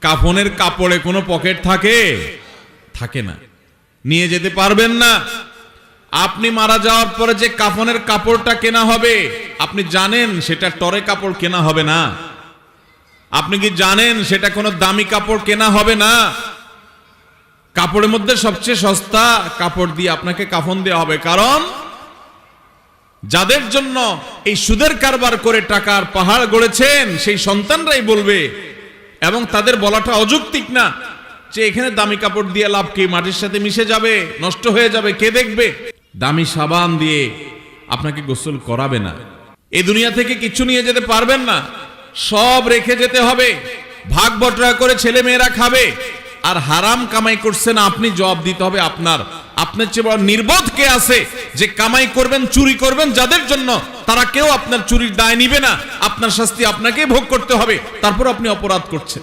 কাফনের কাপড়ে কোনো পকেট থাকে? থাকে না, নিয়ে যেতে পারবেন না। আপনি মারা যাওয়ার পরে যে কাফনের কাপড়টা কেনা হবে, আপনি জানেন সেটা টরে কাপড় কেনা হবে না? আপনি কি জানেন সেটা কোনো দামি কাপড় কেনা হবে না? কাপড়ের মধ্যে সবচেয়ে সস্তা কাপড় দিয়ে আপনাকে কাফন দেওয়া হবে। কারণ যাদের জন্য এই সুদের কারবার করে টাকার পাহাড় গড়েছেন সেই সন্তানরাই বলবে, এবং তাদের বলাটা অযৌক্তিক না, যে এখানে দামি কাপড় দিয়ে লাভ কি, মাটির সাথে মিশে যাবে, নষ্ট হয়ে যাবে, কে দেখবে? দামি সাবান দিয়ে আপনাকে গোসল করাবে না। এই দুনিয়া থেকে কিছু নিয়ে যেতে পারবেন না, সব রেখে যেতে হবে। ভাগ বটরা করে ছেলে মেয়েরা খাবে, আর হারাম কামাই করছেন আপনি, জবাব দিতে হবে আপনার। আপনার চেয়ে বড় নির্বোধ কে আছে যে কামাই করবেন, চুরি করবেন যাদের জন্য, তারা কেউ আপনার চুরির দায় নিবে না। আপনার শাস্তি আপনাকেই ভোগ করতে হবে, তারপর আপনি অপরাধ করছেন।